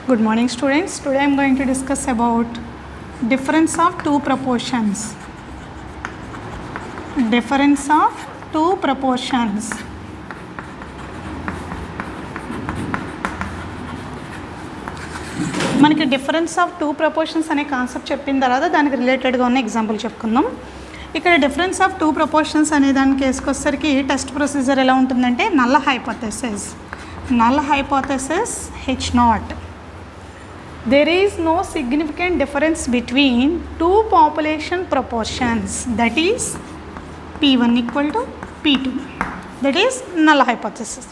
Good morning students. Today I am going to discuss about difference of two proportions. Difference of two proportions. మనకి difference of two proportions అనే concept చెప్పిన తర్వాత దానికి రిలేటెడ్గా ఉన్న example చెప్పుకుందాం. ఇక్కడ డిఫరెన్స్ ఆఫ్ టూ ప్రపోర్షన్స్ అనే దాని కేసుకి వచ్చేసరికి టెస్ట్ ప్రొసీజర్ ఎలా ఉంటుందంటే null hypothesis H0. There is no significant difference between two population proportions, that is P1 equal to P2. That is null hypothesis.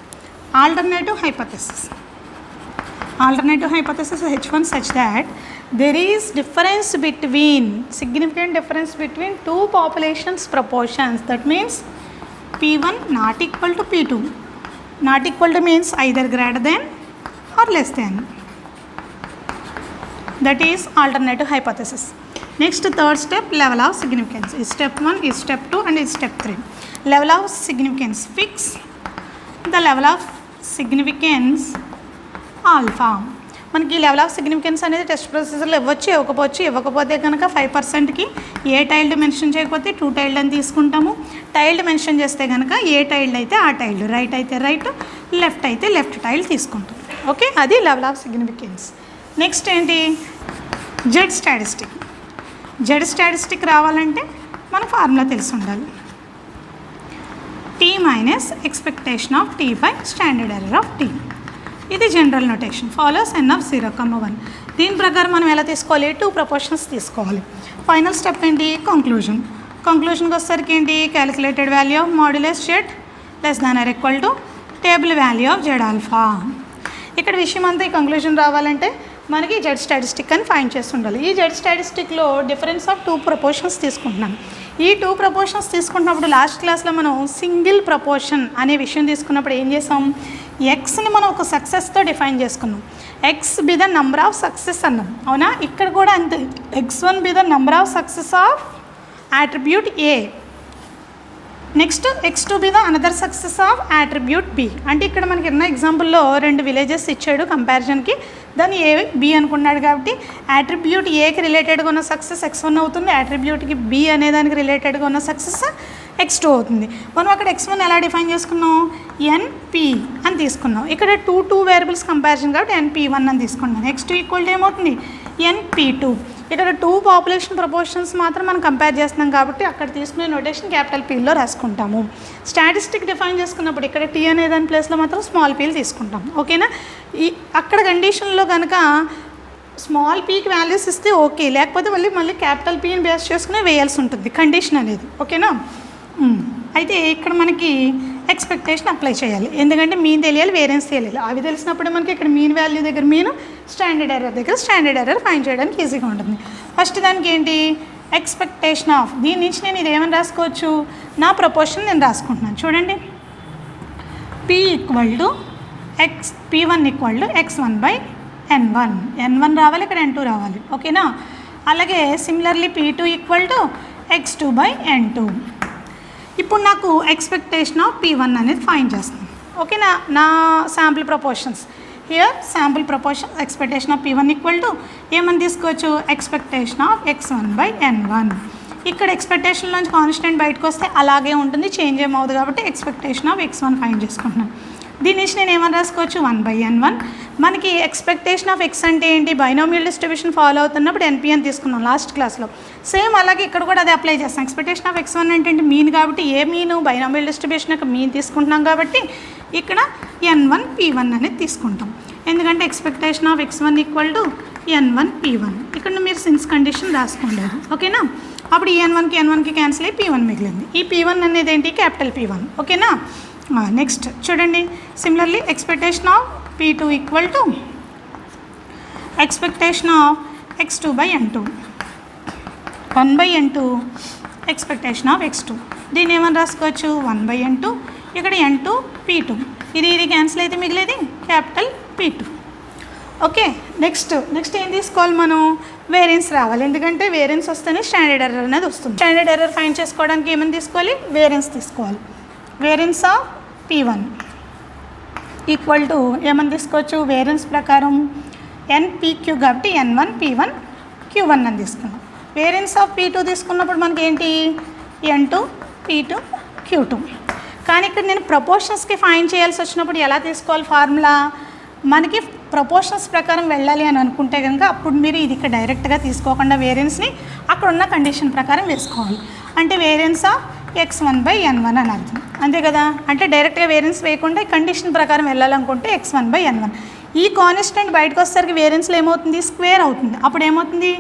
Alternative hypothesis H1 such that there is significant difference between two populations proportions. That means P1 not equal to P2. Not equal to means either greater than or less than. That is alternative hypothesis. Next, third step, level of significance. Is step 1, is step 2 and is step 3. Level of significance, fix the level of significance alpha. మనకి level of significance అనేది test ప్రొసీజర్లో ఇవ్వకపోతే కనుక 5%కి ఏ tailed mention చేయకపోతే 2 tailed అని తీసుకుంటాము. Tailed mention చేస్తే కనుక ఏ tailed అయితే ఆ టైల్డ్, రైట్ అయితే రైట్, లెఫ్ట్ అయితే లెఫ్ట్ టైల్ తీసుకుంటాం. ఓకే, అది లెవెల్ ఆఫ్ సిగ్నిఫికెన్స్. నెక్స్ట్ ఏంటి, జెడ్ స్టాటిస్టిక్ రావాలంటే మన ఫార్ములా తెలిసి ఉండాలి. T minus expectation of T by standard error of T. ఇది general notation, follows n of 0,1. దీని ప్రకారం మనం ఎలా తీసుకోవాలి, 2 ప్రపోర్షన్స్ తీసుకోవాలి. ఫైనల్ స్టెప్ ఏంటి, కంక్లూజన్కి వచ్చేసరికి ఏంటి, calculated value of modulus Z less than or equal to table value of Z alpha. ఇక్కడ విషయం అంతా ఈ కంక్లూజన్ రావాలంటే మనకి జెడ్ స్టాటిస్టిక్ అని ఫైండ్ చేసి ఉండాలి. ఈ జెడ్ స్టాటిస్టిక్లో డిఫరెన్స్ ఆఫ్ 2 ప్రపోర్షన్స్ తీసుకుంటున్నాం. ఈ 2 ప్రపోర్షన్స్ తీసుకుంటున్నప్పుడు లాస్ట్ క్లాస్లో మనం సింగిల్ ప్రపోర్షన్ అనే విషయం తీసుకున్నప్పుడు ఏం చేసాం, ఎక్స్ని మనం ఒక సక్సెస్తో డిఫైన్ చేసుకున్నాం. X be the number of success అన్నాం, అవునా? ఇక్కడ కూడా అంతే, x1 be the number of success of attribute A. Next x2 be the another success of attribute B. అంటే ఇక్కడ మనకి ఉన్న ఎగ్జాంపుల్లో 2 విలేజెస్ ఇచ్చాడు కంపారిజన్కి, దాన్ని ఏ బి అనుకున్నాడు కాబట్టి యాట్రిబ్యూట్ ఏకి రిలేటెడ్గా ఉన్న సక్సెస్ x1 అవుతుంది, యాట్రిబ్యూట్కి బి అనే దానికి రిలేటెడ్గా ఉన్న సక్సెస్ x2 అవుతుంది. మనం అక్కడ x1 ఎలా డిఫైన్ చేసుకున్నాం, NP అని తీసుకున్నాం. ఇక్కడ 2 వేరియబుల్స్ కంపారిజన్ కాబట్టి NP1 అని తీసుకున్నాం. x2 ఈక్వల్ టు ఏమవుతుంది, NP2. ఇక్కడ 2 పాపులేషన్ ప్రపోర్షన్స్ మాత్రం మనం కంపేర్ చేస్తున్నాం కాబట్టి అక్కడ తీసుకునే నోటేషన్ క్యాపిటల్ పీలో రాసుకుంటాము. స్టాటిస్టిక్ డిఫైన్ చేసుకున్నప్పుడు ఇక్కడ టీ అనే దాని ప్లేస్లో మాత్రం స్మాల్ పీలు తీసుకుంటాం. ఓకేనా? అక్కడ కండిషన్లో కనుక స్మాల్ పీకి వాల్యూస్ ఇస్తే ఓకే, లేకపోతే మళ్ళీ క్యాపిటల్ పీని బేస్ చేసుకునే వేయాల్సి ఉంటుంది కండిషన్ అనేది. ఓకేనా? అయితే ఇక్కడ మనకి ఎక్స్పెక్టేషన్ అప్లై చేయాలి, ఎందుకంటే మీన్ తెలియాలి, వేరియన్స్ తెలియాలి. అవి తెలిసినప్పుడు మనకి ఇక్కడ మీన్ వాల్యూ దగ్గర మీన్, స్టాండర్డ్ ఎర్రర్ దగ్గర స్టాండర్డ్ ఎర్రర్ ఫైండ్ చేయడానికి ఈజీగా ఉంటుంది. ఫస్ట్ దానికి ఏంటి, ఎక్స్పెక్టేషన్ ఆఫ్, దీని నుంచి నేను ఇదేమని రాసుకోవచ్చు, నా ప్రపోర్షన్ నేను రాసుకుంటున్నాను. చూడండి, P1 equal to x1 by n1 రావాలి, ఇక్కడ n2 రావాలి. ఓకేనా? అలాగే similarly P2 equal to x2 by n2. ఇప్పుడు నాకు ఎక్స్పెక్టేషన్ ఆఫ్ P1 అనేది ఫైండ్ చేస్తాను. ఓకేనా? నా sample proportions here, sample proportion expectation of P1 equal to ఏమని తీసుకోవచ్చు, expectation of x1 by n1. ఇక్కడ ఎక్స్పెక్టేషన్ నుంచి కాన్స్టెంట్ బయటకు వస్తే అలాగే ఉంటుంది, చేంజ్ ఏమవుతుంది కాబట్టి ఎక్స్పెక్టేషన్ ఆఫ్ x1 ఫైండ్ చేసుకుంటున్నాను. దీని నుంచి నేను ఏమని రాసుకోవచ్చు, 1 బై n1. మనకి ఎక్స్పెక్టేషన్ ఆఫ్ x అంటే ఏంటి, బైనోమియల్ డిస్ట్రిబ్యూషన్ ఫాలో అవుతున్నప్పుడు NP అని తీసుకున్నాం లాస్ట్ క్లాస్లో. సేమ్ అలాగే ఇక్కడ కూడా అదే అప్లై చేస్తాం. ఎక్స్పెక్టేషన్ ఆఫ్ x1 అంటే మీన్ కాబట్టి ఏ మీను, బైనోమియల్ డిస్ట్రిబ్యూషన్ యొక్క మీన్ తీసుకుంటున్నాం కాబట్టి ఇక్కడ n1 P1 అనేది తీసుకుంటాం. ఎందుకంటే expectation of x1 equal to n1 P1. ఇక్కడ మీరు సిన్స్ కండిషన్ రాసుకోండి. ఓకేనా? అప్పుడు ఈ n1కి క్యాన్సిల్ అయ్యి P1 మిగిలింది. ఈ P1 అనేది ఏంటి, క్యాపిటల్ P1. ఓకేనా? నెక్స్ట్ చూడండి, similarly expectation of P2 equal to expectation of x2 by n2. 1 by n2 expectation of x2. దీన్ని ఏమని రాసుకోవచ్చు, 1 బై n2, ఇక్కడ n2 P2. ఇది క్యాన్సిల్ అయితే మిగిలేది క్యాపిటల్ P2. ఓకే, నెక్స్ట్ ఏం తీసుకోవాలి, మనం వేరియన్స్ రావాలి. ఎందుకంటే వేరియన్స్ వస్తేనే స్టాండర్డ్ ఎర్రర్ అనేది వస్తుంది. స్టాండర్డ్ ఎర్రర్ ఫైండ్ చేసుకోవడానికి ఏమని తీసుకోవాలి, వేరియన్స్ తీసుకోవాలి. Variance of P1 equal to ఏమని తీసుకోవచ్చు, వేరియన్స్ ప్రకారం ఎన్పిక్యూ కాబట్టి N1 P1 Q1 అని తీసుకున్నాం. వేరియన్స్ ఆఫ్ P2 తీసుకున్నప్పుడు మనకి ఏంటి N2 P2 Q2. కానీ ఇక్కడ నేను ప్రపోర్షన్స్కి ఫైండ్ చేయాల్సి వచ్చినప్పుడు ఎలా తీసుకోవాలి ఫార్ములా, మనకి ప్రపోర్షన్స్ ప్రకారం వెళ్ళాలి అని అనుకుంటే కనుక అప్పుడు మీరు ఇది ఇక్కడ డైరెక్ట్గా తీసుకోకుండా వేరియన్స్ని అక్కడ ఉన్న కండిషన్ ప్రకారం వేసుకోవాలి. అంటే వేరియన్స్ ఆఫ్ x1/n1 అని అర్థం, అంతే కదా. అంటే డైరెక్ట్గా వేరియన్స్ వేయకుండా కండిషన్ ప్రకారం వెళ్ళాలనుకుంటే x1/n1. ఈ కాన్స్టెంట్ బయటకు వచ్చేసరికి వేరియన్స్లో ఏమవుతుంది, స్క్వేర్ అవుతుంది. అప్పుడు ఏమవుతుంది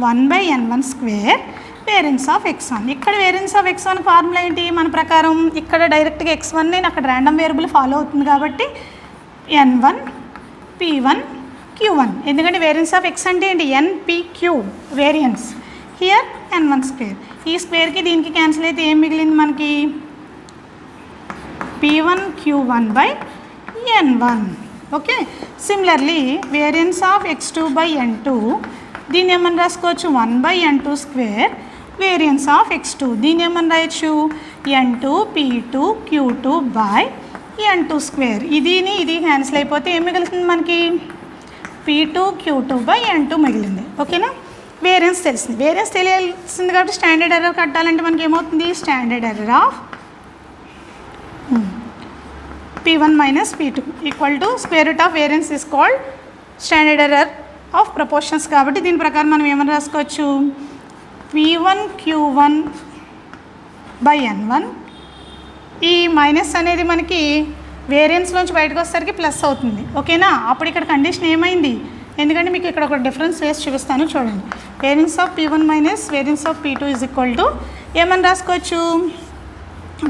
1/n1 square variance of x1. ఇక్కడ వేరియన్స్ ఆఫ్ x1 ఫార్ములా ఏంటి మన ప్రకారం, ఇక్కడ డైరెక్ట్గా x1 నేను అక్కడ ర్యాండమ్ వేరియబుల్ ఫాలో అవుతుంది కాబట్టి N1 P1 Q1. ఎందుకంటే వేరియన్స్ ఆఫ్ x అంటే ఏంటి NPQ variance, here N1 square. ఈ స్క్వేర్కి దీనికి క్యాన్సిల్ అయితే ఏం మిగిలింది మనకి P1 Q1/N1. Okay. Similarly variance of x2/N2 దీన్ని ఏమని రాసుకోవచ్చు 1/N2 square variance of x2. దీన్ని ఏమని రాయొచ్చు N2 P2 Q2/N2 స్క్వేర్. ఇది క్యాన్సిల్ అయిపోతే ఏం మిగులుతుంది మనకి P2 Q2/N2 మిగిలింది. ఓకేనా. వేరియన్స్ తెలిసింది. వేరియన్స్ తెలియాల్సింది కాబట్టి స్టాండర్డ్ ఎర్రర్ కట్టాలంటే మనకి ఏమవుతుంది standard error of P1 - P2 equal to square root of variance is called standard error of proportions. కాబట్టి దీని ప్రకారం మనం ఏమని రాసుకోవచ్చు P1 Q1/N1. ఈ మైనస్ అనేది మనకి వేరియన్స్లోంచి బయటకు వచ్చేసరికి ప్లస్ అవుతుంది. ఓకేనా. అప్పుడు ఇక్కడ కండిషన్ ఏమైంది, ఎందుకంటే మీకు ఇక్కడ ఒక డిఫరెన్స్ వేసి చూపిస్తాను చూడండి. Variance of P1 - variance of P2 is equal to ఏమని రాసుకోవచ్చు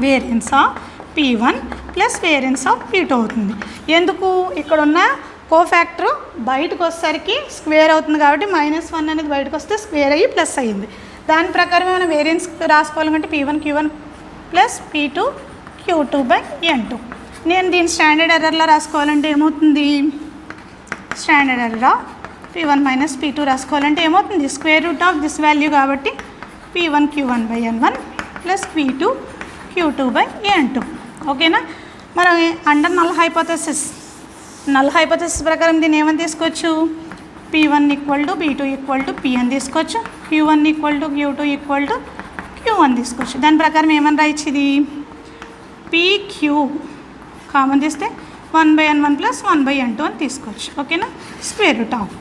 variance of P1 plus variance of P2 అవుతుంది. ఎందుకు ఇక్కడ ఉన్న కోఫ్యాక్టర్ బయటకు వచ్చేసరికి స్క్వేర్ అవుతుంది కాబట్టి -1 అనేది బయటకు వస్తే స్క్వేర్ అయ్యి ప్లస్ అయ్యింది. దాని ప్రకారం మనం variance రాసుకోవాలంటే P1 Q1 plus P2 Q2/N2. నేను దీని స్టాండర్డ్ ఎర్రర్లో రాసుకోవాలంటే ఏమవుతుంది standard error of P1 - P2 రాసుకోవాలంటే ఏమవుతుంది square root of this value కాబట్టి P1 Q1/N1 plus P2 Q2/N2. ఓకేనా. మనం అండర్ నల్ హైపోథెసిస్ ప్రకారం దీన్ని ఏమని తీసుకోవచ్చు P1 = P2 = P అని తీసుకోవచ్చు, Q1 = Q2 = Q1 తీసుకోవచ్చు. దాని ప్రకారం ఏమని రాయొచ్చు ఇది PQ కామన్ తీస్తే 1/N1 ప్లస్ 1/N2 అని తీసుకోవచ్చు. ఓకేనా. Square root of.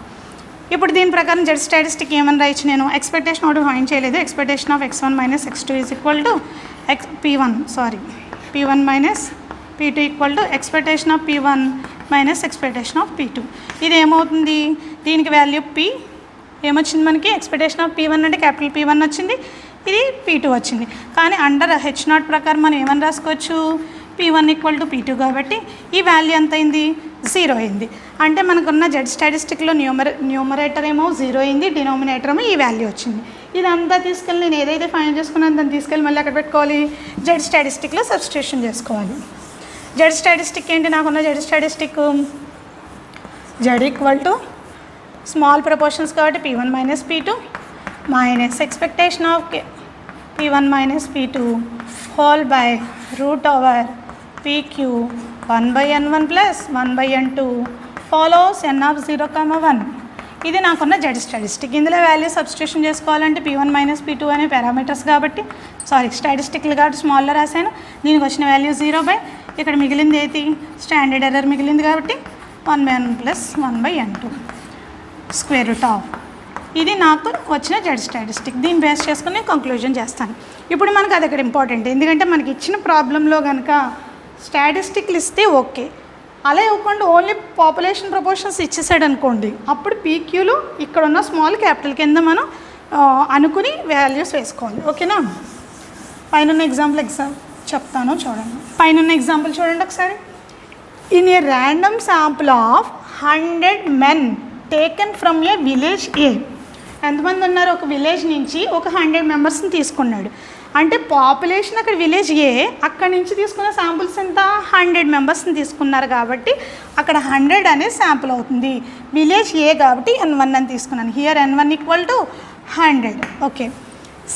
ఇప్పుడు దీని ప్రకారం జెడ్ స్టాటిస్టిక్ ఏమని రాయొచ్చు, నేను ఎక్స్పెక్టేషన్ ఒకటి ఫైండ్ చేయలేదు. Expectation of x1 - x2 is equal to P1 - P2 equal to expectation of P1 - expectation of P2. ఇది ఏమవుతుంది దీనికి వాల్యూ P ఏమొచ్చింది మనకి ఎక్స్పెక్టేషన్ ఆఫ్ P1 అంటే క్యాపిటల్ P1 వచ్చింది, ఇది P2 వచ్చింది. కానీ అండర్ H0 ప్రకారం మనం ఏమని రాసుకోవచ్చు P1 = P2 కాబట్టి ఈ వాల్యూ ఎంత అయింది 0 అయింది. అంటే మనకున్న జెడ్ స్టాటిస్టిక్లో న్యూమరేటర్ ఏమో 0 అయింది, డినామినేటర్ ఏమో ఈ వాల్యూ వచ్చింది. ఇదంతా తీసుకెళ్ళి నేను ఏదైతే ఫైండ్ చేసుకున్నాను దాన్ని తీసుకెళ్ళి మళ్ళీ అక్కడ పెట్టుకోవాలి జెడ్ స్టాటిస్టిక్లో సబ్స్టిట్యూషన్ చేసుకోవాలి. జెడ్ స్టాటిస్టిక్ ఏంటి, నాకున్న Z statistic Z equal to small proportions కాబట్టి P1 - P2 minus expectation of P1 - P2 whole by root over PQ 1/N1 plus 1/N2 follows N(0, 1). ఇది నాకున్న జెడ్ స్టాటిస్టిక్. ఇందులో వాల్యూ సబ్స్టిట్యూషన్ చేసుకోవాలంటే P1 - P2 అనే parameters కాబట్టి స్టాటిస్టిక్లు కాబట్టి స్మాల్లో రాశాను. దీనికి వచ్చిన వాల్యూ 0 ఇక్కడ మిగిలింది ఏంటి స్టాండర్డ్ ఎర్రర్ మిగిలింది కాబట్టి 1/N1 plus 1/N2 square root of. ఇది నాకు వచ్చిన జెడ్ స్టాటిస్టిక్. దీన్ని బేస్ చేసుకుని నేను కంక్లూజన్ చేస్తాను. ఇప్పుడు మనకు అది ఇక్కడ ఇంపార్టెంట్, ఎందుకంటే మనకి ఇచ్చిన ప్రాబ్లంలో కనుక స్టాటిస్టిక్లు ఇస్తే ఓకే, అలా ఇవ్వకుండా ఓన్లీ పాపులేషన్ ప్రపోర్షన్స్ ఇచ్చేసాడు అనుకోండి, అప్పుడు పీక్యూలు ఇక్కడ ఉన్న స్మాల్ క్యాపిటల్ కింద మనం అనుకుని వాల్యూస్ వేసుకోవాలి. ఓకేనా. పైన ఎగ్జాంపుల్ చెప్తాను చూడండి. పైన ఎగ్జాంపుల్ చూడండి ఒకసారి. In a random sample of 100 men taken from a village A. ఎంతమంది ఉన్నారు, ఒక విలేజ్ నుంచి ఒక 100 మెంబర్స్ని తీసుకున్నాడు. అంటే పాపులేషన్ అక్కడ విలేజ్ ఏ, అక్కడి నుంచి తీసుకున్న శాంపుల్స్ ఎంత 100 మెంబర్స్ని తీసుకున్నారు కాబట్టి అక్కడ 100 అనేది శాంపుల్ అవుతుంది. విలేజ్ ఏ కాబట్టి N1 అని తీసుకున్నాను. Here N1 = 100. Okay.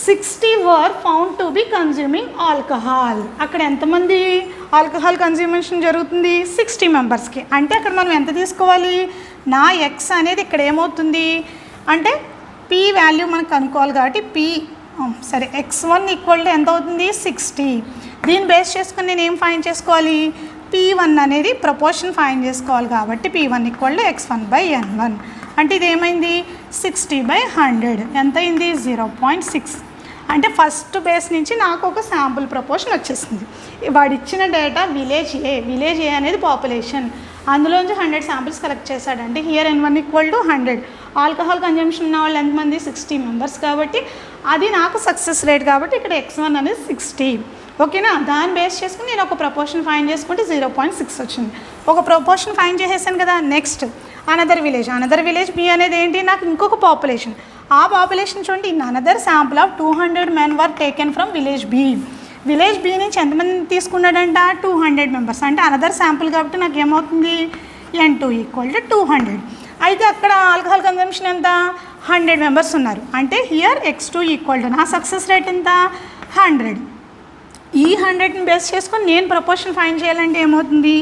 60 were found to be consuming alcohol. అక్కడ ఎంతమంది ఆల్కహాల్ కన్జ్యూమేషన్ జరుగుతుంది 60 మెంబర్స్కి. అంటే అక్కడ మనం ఎంత తీసుకోవాలి, నా ఎక్స్ అనేది ఇక్కడ ఏమవుతుంది అంటే పీ వాల్యూ మనకు కనుక్కోవాలి కాబట్టి x1 ఈక్వల్ టు ఎంత అవుతుంది 60. దీన్ని బేస్ చేసుకుని నేను ఏం ఫైండ్ చేసుకోవాలి, P1 అనేది ప్రపోర్షన్ ఫైండ్ చేసుకోవాలి కాబట్టి P1 ఈక్వల్ టు x1/n1. అంటే ఇది ఏమైంది 60/100 ఎంత అయింది 0.6. అంటే ఫస్ట్ బేస్ నుంచి నాకు ఒక శాంపుల్ ప్రపోర్షన్ వచ్చేసింది. వాడు ఇచ్చిన డేటా విలేజ్ ఏ అనేది పాపులేషన్, అందులోంచి 100 శాంపిల్స్ కలెక్ట్ చేశాడంటే here n1 equal to 100. Alcohol consumption ఉన్న వాళ్ళు ఎంతమంది 60 మెంబర్స్ కాబట్టి అది నాకు సక్సెస్ రేట్ కాబట్టి ఇక్కడ x1 అనేది 60. ఓకేనా, దాన్ని బేస్ చేసుకుని నేను ఒక ప్రపోర్షన్ ఫైండ్ చేసుకుంటే 0.6 వచ్చింది. ఒక ప్రపోర్షన్ ఫైండ్ చేసేసాను కదా. నెక్స్ట్ అనదర్ విలేజ్ బి అనేది ఏంటి, నాకు ఇంకొక పాపులేషన్. ఆ పాపులేషన్ చూడండి, in another sample of 200 men were taken from village B నుంచి ఎంతమంది తీసుకున్నాడంట 200 మెంబర్స్. అంటే అనదర్ శాంపుల్ కాబట్టి నాకు ఏమవుతుంది n2 ఈక్వల్ టు 200. అయితే అక్కడ ఆల్కహాల్ కన్జంప్షన్ ఎంత 100 మెంబర్స్ ఉన్నారు. అంటే హియర్ x2 ఈక్వల్ టు నా సక్సెస్ రేట్ ఎంత 100. ఈ 100ని బేస్ చేసుకొని నేను ప్రపోర్షన్ ఫైండ్ చేయాలంటే ఏమవుతుంది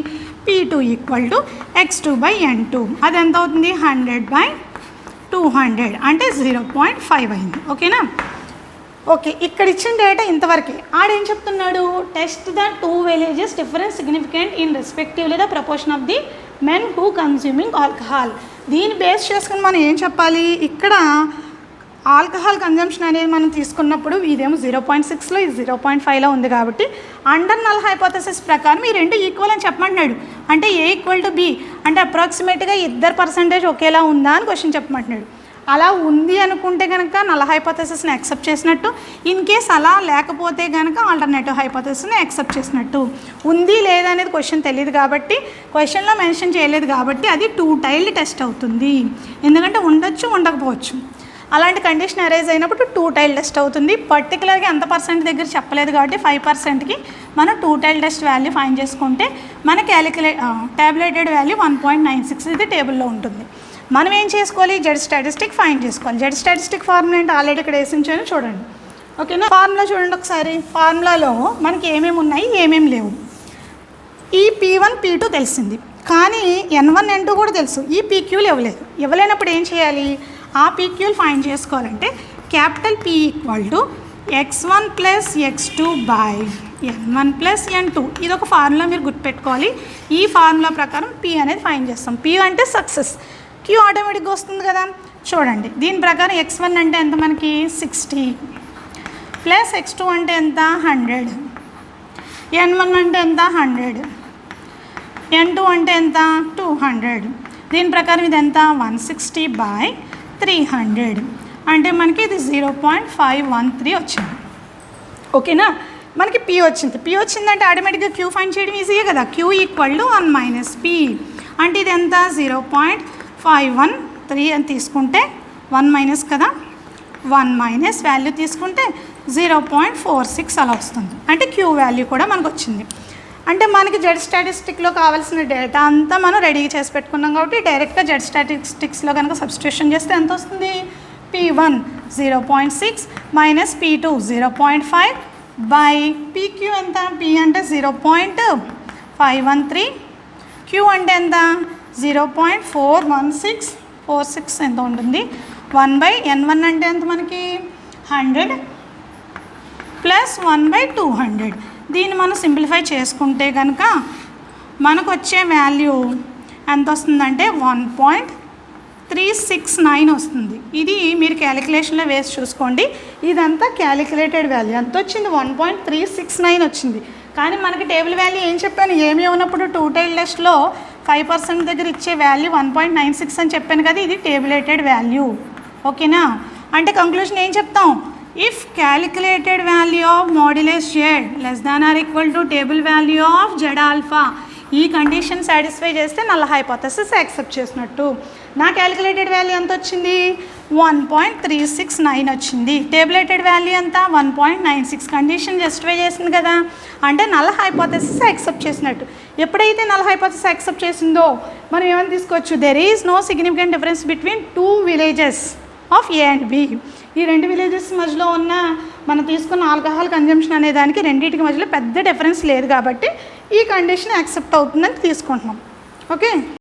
P2 ఈక్వల్ టు x2/n2. అది ఎంత అవుతుంది 100/200 అంటే 0.5 అయింది. ఓకేనా, ఓకే. ఇక్కడ ఇచ్చిన డేటా ఇంతవరకే. ఆడేం చెప్తున్నాడు, test the 2 villages difference significant in respectively the proportion of the men who consuming alcohol. దీన్ని బేస్ చేసుకుని మనం ఏం చెప్పాలి, ఇక్కడ ఆల్కహాల్ కన్జంప్షన్ అనేది మనం తీసుకున్నప్పుడు ఇదేమో 0.6లో ఇది 0.5లో ఉంది కాబట్టి అండర్ నల్ హైపోథెసిస్ ప్రకారం ఈ రెండు ఈక్వల్ అని చెప్పమంటున్నాడు. అంటే A ఈక్వల్ టు B అంటే అప్రాక్సిమేట్గా ఇద్దరు పర్సంటేజ్ ఒకేలా ఉందా అని క్వశ్చన్ చెప్పమంటున్నాడు. అలా ఉంది అనుకుంటే కనుక నల్ హైపోథెసిస్ని యాక్సెప్ట్ చేసినట్టు, ఇన్ కేస్ అలా లేకపోతే కనుక ఆల్టర్నేటివ్ హైపోథెసిస్ని యాక్సెప్ట్ చేసినట్టు. ఉంది లేదనేది క్వశ్చన్ తెలియదు కాబట్టి, క్వశ్చన్లో మెన్షన్ చేయలేదు కాబట్టి అది 2 టైల్డ్ టెస్ట్ అవుతుంది. ఎందుకంటే ఉండొచ్చు ఉండకపోవచ్చు. అలాంటి కండిషన్ అరైజ్ అయినప్పుడు 2 టైల్ టెస్ట్ అవుతుంది. పర్టికులర్గా ఎంత పర్సెంట్ దగ్గర చెప్పలేదు కాబట్టి 5%కి మనం 2 టైల్ టెస్ట్ వాల్యూ ఫైండ్ చేసుకుంటే మన ట్యాబ్లెటెడ్ వాల్యూ 1.96 ఇది టేబుల్లో ఉంటుంది. మనం ఏం చేసుకోవాలి, జెడ్ స్టాటిస్టిక్ ఫైండ్ చేసుకోవాలి. జెడ్ స్టాటిస్టిక్ ఫార్ములా అంటే ఆల్రెడీ ఇక్కడ వేసించాను చూడండి. ఓకేనా, ఫార్ములా చూడండి ఒకసారి. ఫార్ములాలో మనకి ఏమేమి ఉన్నాయి ఏమేమి లేవు. ఈ P1 P2 తెలిసింది, కానీ N1 N2 కూడా తెలుసు. ఈ PQలు ఇవ్వలేనప్పుడు ఏం చేయాలి, ఆ PQలు ఫైండ్ చేసుకోవాలంటే capital P equal to x1 plus x2/n1 plus n2. ఇది ఒక ఫార్ములా మీరు గుర్తుపెట్టుకోవాలి. ఈ ఫార్ములా ప్రకారం P అనేది ఫైండ్ చేస్తాం. P అంటే సక్సెస్, Q ఆటోమేటిక్గా వస్తుంది కదా. చూడండి, దీని ప్రకారం x1 అంటే ఎంత మనకి 60 ప్లస్ x2 అంటే ఎంత 100, n1 అంటే ఎంత 100, n2 అంటే ఎంత 200. దీని ప్రకారం ఇది ఎంత 160/300 అంటే మనకి ఇది 0.513 వచ్చింది. ఓకేనా, మనకి P వచ్చింది. P వచ్చిందంటే ఆటోమేటిక్గా Q ఫైండ్ చేయడం ఈజీయే కదా. Q equal to 1 minus P అంటే ఇది ఎంత 0.513 అని తీసుకుంటే 1 మైనస్ కదా, 1 మైనస్ వాల్యూ తీసుకుంటే 0.46 అలా వస్తుంది. అంటే Q వాల్యూ కూడా మనకు వచ్చింది. అంటే మనకి జెడ్ స్టాటిస్టిక్లో కావాల్సిన డేటా అంతా మనం రెడీ చేసి పెట్టుకున్నాం కాబట్టి డైరెక్ట్గా జెడ్ స్టాటిస్టిక్స్లో కనుక సబ్స్టిట్యూషన్ చేస్తే ఎంత వస్తుంది, P1 0.6 minus P2 0.5 by PQ ఎంత, P అంటే 0.513, Q అంటే ఎంత 0.416 ఎంత ఉంటుంది, 1/n1 అంటే ఎంత మనకి 100 ప్లస్ 1/200. దీన్ని మనం సింప్లిఫై చేసుకుంటే కనుక మనకు వచ్చే వాల్యూ ఎంత వస్తుందంటే 1.369 వస్తుంది. ఇది మీరు క్యాలిక్యులేషన్లో వేసి చూసుకోండి. ఇదంతా క్యాలిక్యులేటెడ్ వాల్యూ ఎంత వచ్చింది 1.369 వచ్చింది. కానీ మనకి టేబుల్ వాల్యూ ఏం చెప్పాను, ఏమి ఉన్నప్పుడు 2 టైల్ టెస్ట్లో 5% దగ్గర ఇచ్చే వాల్యూ 1.96 అని చెప్పాను కదా, ఇది టేబులేటెడ్ వాల్యూ. ఓకేనా, అంటే కంక్లూజన్ ఏం చెప్తాం, if calculated value of modulus z less than or equal to table value of z alpha, ఈ కండిషన్ సాటిస్ఫై చేస్తే నల్ హైపోథెసిస్ యాక్సెప్ట్ చేసినట్టు. నా క్యాలిక్యులేటెడ్ వాల్యూ ఎంత వచ్చింది 1.369 వచ్చింది. టేబులేటెడ్ వాల్యూ ఎంత 1.96. కండిషన్ జస్టిఫై చేసింది కదా, అంటే నల్ హైపోథెసిస్ యాక్సెప్ట్ చేసినట్టు. ఎప్పుడైతే నల్ హైపోథెసిస్ యాక్సెప్ట్ చేసిందో మనం ఏమని తీసుకోవచ్చు, there is no significant difference between 2 villages of A and B. ఈ 2 విలేజెస్ మధ్యలో ఉన్న మనం తీసుకున్న ఆల్కహాల్ కన్జంప్షన్ అనే దానికి రెండింటికి మధ్యలో పెద్ద డిఫరెన్స్ లేదు కాబట్టి ఈ కండిషన్ యాక్సెప్ట్ అవుతుందని తీసుకుంటున్నాం. ఓకే.